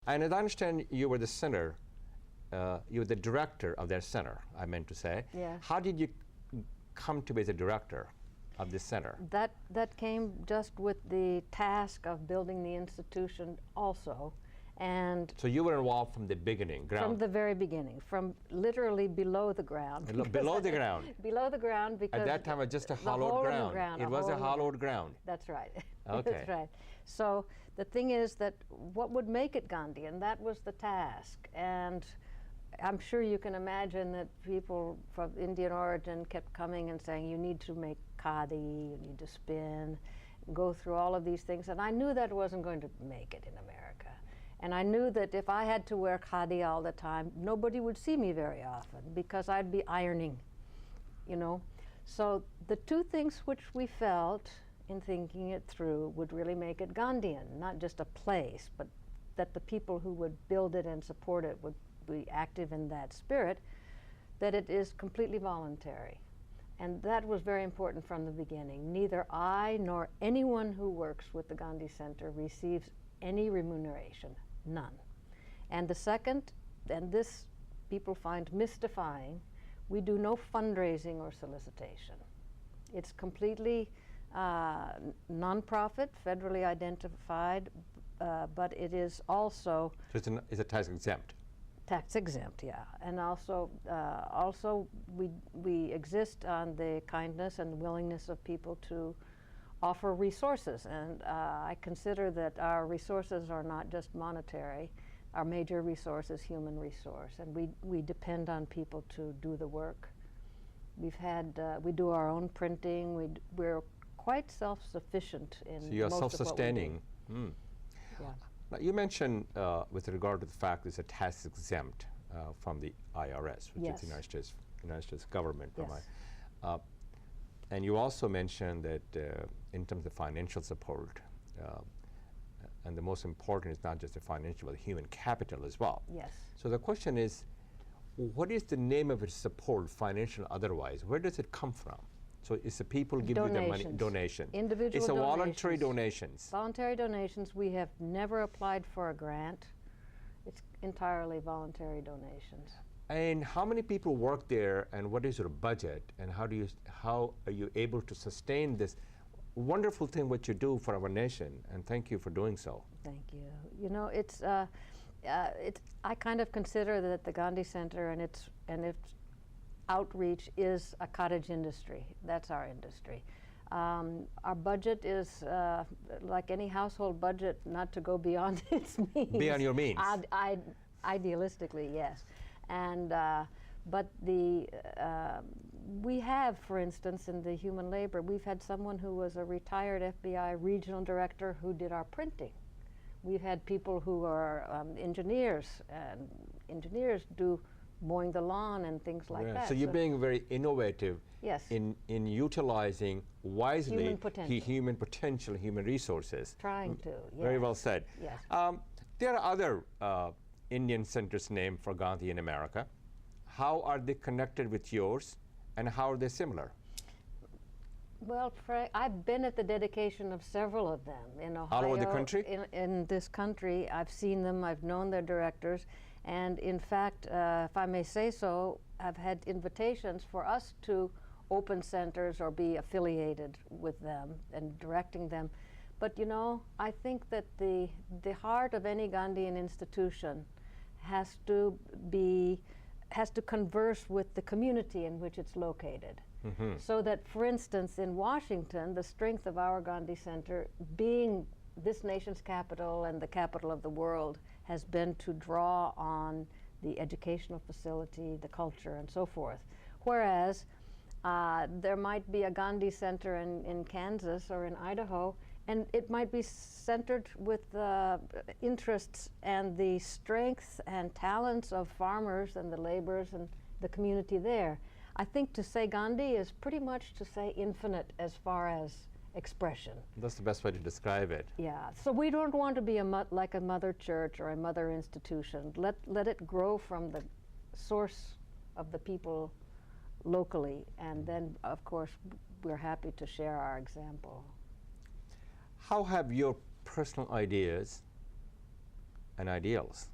And as I understand, you were the center, you were the director of their center, I meant to say. Yeah. How did you come to be the director of this center? That came just with the task of building the institution also. And so you were involved from the beginning, ground? From the very beginning, from literally below the ground. Below the ground? Below the ground, because at that time it was just a hollowed ground. It was a hollowed ground. That's right. Okay. That's right. So the thing is that what would make it Gandhian, that was the task. And I'm sure you can imagine that people from Indian origin kept coming and saying, you need to make khadi, you need to spin, go through all of these things. And I knew that wasn't going to make it in America. And I knew that if I had to wear khadi all the time, nobody would see me very often because I'd be ironing, you know. So the two things which we felt in thinking it through would really make it Gandhian, not just a place, but that the people who would build it and support it would be active in that spirit, that it is completely voluntary. And that was very important from the beginning. Neither I nor anyone who works with the Gandhi Center receives any remuneration, none. And the second, and this people find mystifying, we do no fundraising or solicitation. It's completely non-profit, federally identified, but it is also... So it's a tax exempt? Tax exempt, yeah. And also we exist on the kindness and willingness of people to offer resources, and I consider that our resources are not just monetary. Our major resource is human resource, and we depend on people to do the work. We do our own printing. We're quite self-sufficient in so you're most self-sustaining. of what we do. Yeah. Now you mentioned with regard to the fact it's a tax exempt from the IRS, which Yes. is the United States government. Yes. And you also mentioned that in terms of financial support, and the most important is not just the financial, but the human capital as well. Yes. So the question is, what is the name of its support, financial otherwise? Where does it come from? So it's the people give you the money, donations. Individual it's a donations. voluntary donations. Voluntary donations. We have never applied for a grant. It's entirely voluntary donations. And how many people work there, and what is your budget, and how are you able to sustain this wonderful thing what you do for our nation? And thank you for doing so. Thank you. You know, I kind of consider that the Gandhi Center and its outreach is a cottage industry. That's our industry. Our budget is like any household budget, not to go beyond its means. Beyond your means. Idealistically, yes. And but we have, for instance, in the human labor, we've had someone who was a retired FBI regional director who did our printing. We've had people who are engineers, and engineers do mowing the lawn and things like that. So you're being very innovative. Yes. in utilizing wisely human potential, human resources. Trying to, yes. Very well said. Yes. There are other Indian centers named for Gandhi in America. How are they connected with yours, and how are they similar? Well, I've been at the dedication of several of them in Ohio. All over the country? In this country, I've seen them, I've known their directors, and in fact, if I may say so, I've had invitations for us to open centers or be affiliated with them and directing them. But you know, I think that the heart of any Gandhian institution has to converse with the community in which it's located. Mm-hmm. So that, for instance, in Washington, the strength of our Gandhi Center, being this nation's capital and the capital of the world, has been to draw on the educational facility, the culture, and so forth. Whereas there might be a Gandhi Center in Kansas or in Idaho, and it might be centered with the interests and the strengths and talents of farmers and the laborers and the community there. I think to say Gandhi is pretty much to say infinite as far as expression. That's the best way to describe it. Yeah, so we don't want to be like a mother church or a mother institution. Let it grow from the source of the people locally, and then, of course, we're happy to share our example. How have your personal ideas and ideals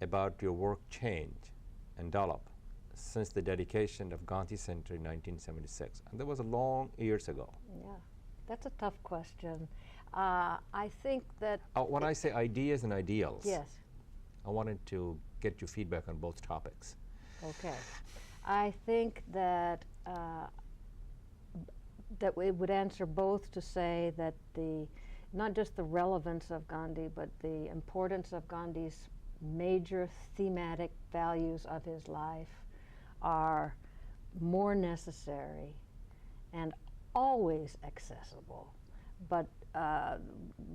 about your work change and develop since the dedication of Gandhi Center in 1976? And that was a long years ago. Yeah, that's a tough question. I think that... When I say ideas and ideals, Yes. I wanted to get your feedback on both topics. Okay. I think that that it would answer both to say that not just the relevance of Gandhi, but the importance of Gandhi's major thematic values of his life are more necessary and always accessible, but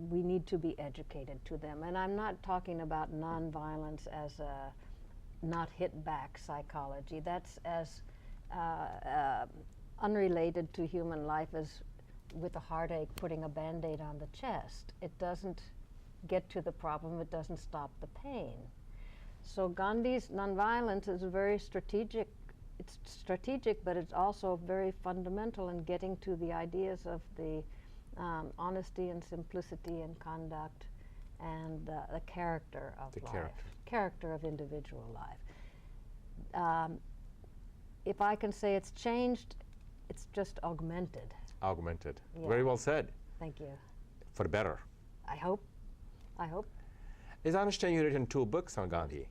we need to be educated to them. And I'm not talking about nonviolence as a not hit back psychology. That's as unrelated to human life as with a heartache putting a Band-Aid on the chest. It doesn't get to the problem, it doesn't stop the pain. So Gandhi's nonviolence is very strategic. It's strategic, but it's also very fundamental in getting to the ideas of the honesty and simplicity in conduct and the character of life, character of individual life. If I can say it's changed, it's just augmented. Augmented. Yeah. Very well said. Thank you. For the better. I hope. I hope. As I understand, you've written 2 books on Gandhi. Yes.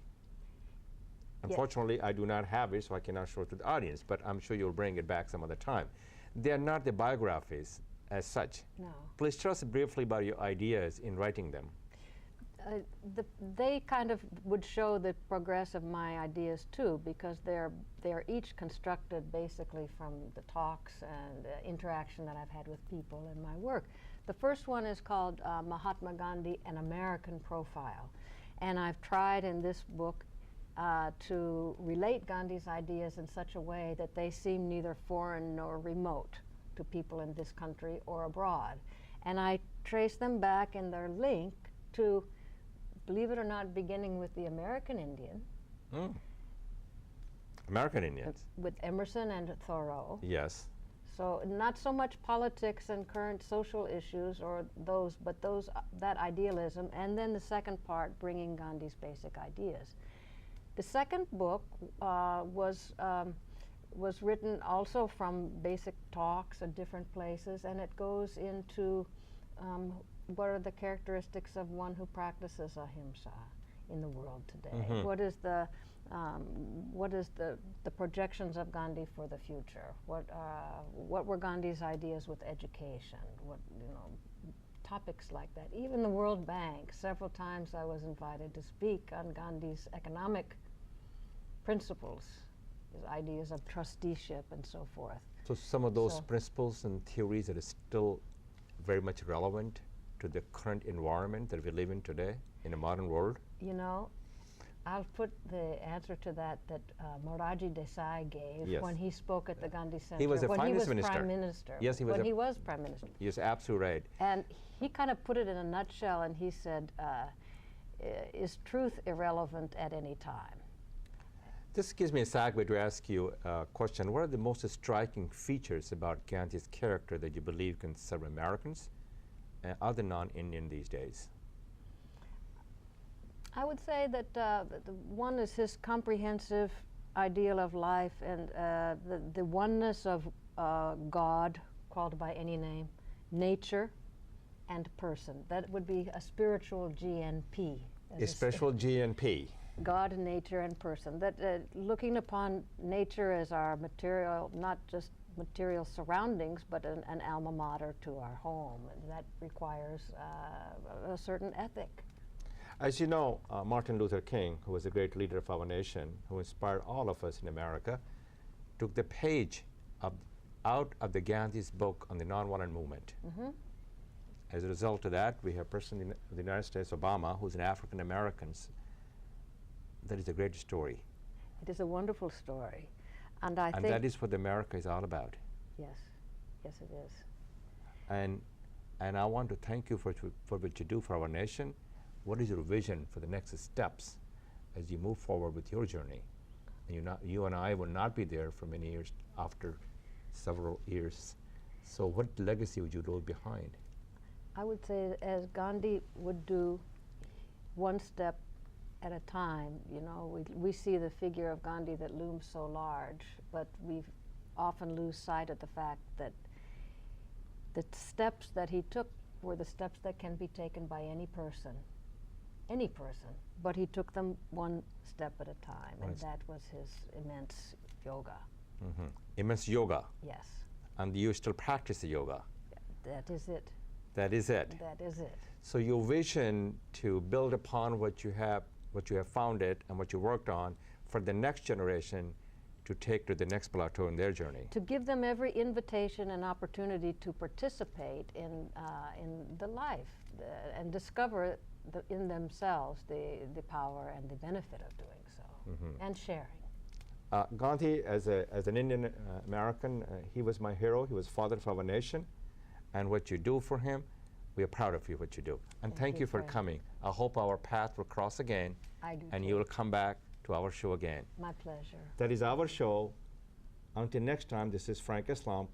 Unfortunately, I do not have it, so I cannot show it to the audience, but I'm sure you'll bring it back some other time. They are not the biographies as such. No. Please tell us briefly about your ideas in writing them. They kind of would show the progress of my ideas too, because they're each constructed basically from the talks and interaction that I've had with people in my work. The first one is called Mahatma Gandhi, An American Profile. And I've tried in this book to relate Gandhi's ideas in such a way that they seem neither foreign nor remote to people in this country or abroad. And I trace them back in their link to, believe it or not, beginning with the American Indian. American Indians. With Emerson and Thoreau. Yes. So not so much politics and current social issues or those, but that idealism. And then the second part, bringing Gandhi's basic ideas. The second book was written also from basic talks at different places, and it goes into what are the characteristics of one who practices ahimsa in the world today? Mm-hmm. What is the projections of Gandhi for the future? What were Gandhi's ideas with education? Topics like that. Even the World Bank, several times I was invited to speak on Gandhi's economic principles, his ideas of trusteeship and so forth. So some of those principles and theories that are still very much relevant to the current environment that we live in today in a modern world? You know, I'll put the answer to that Morarji Desai gave when he spoke at the Gandhi Center. He was a finance minister. Prime Minister. Yes, he was. When he was Prime Minister. Yes, absolutely right. And he kind of put it in a nutshell, and he said, is truth irrelevant at any time? This gives me a segue to ask you a question. What are the most striking features about Gandhi's character that you believe can serve Americans and other non-Indian these days? I would say that the one is his comprehensive ideal of life and the oneness of God, called by any name, nature, and person. That would be a spiritual GNP. A spiritual GNP. God, nature, and person. That looking upon nature as our material, not just material surroundings, but an alma mater to our home. And that requires a certain ethic. As you know, Martin Luther King, who was a great leader of our nation, who inspired all of us in America, took the page out of the Gandhi's book on the nonviolent movement. Mm-hmm. As a result of that, we have President of the United States, Obama, who's an African American. That is a great story. It is a wonderful story. And I think that is what America is all about. Yes, yes it is. And I want to thank you for what you do for our nation. What is your vision for the next steps as you move forward with your journey? And you and I will not be there for many years after several years. So what legacy would you leave behind? I would say, as Gandhi would do, one step at a time. You know, we see the figure of Gandhi that looms so large, but we often lose sight of the fact that the steps that he took were the steps that can be taken by any person, but he took them one step at a time, and that was his immense yoga. Mm-hmm. Immense yoga. Yes. And you still practice the yoga. That is it. That is it. That is it. So your vision to build upon what you have founded and what you worked on for the next generation to take to the next plateau in their journey. To give them every invitation and opportunity to participate in the life and discover in themselves the power and the benefit of doing so, and sharing. Gandhi, as an Indian American, he was my hero. He was father of our nation. And what you do for him, we are proud of you, what you do. And thank you for coming. I hope our path will cross again. I do and too. you will come back to our show again. My pleasure. That is our show. Until next time, this is Frank Islam.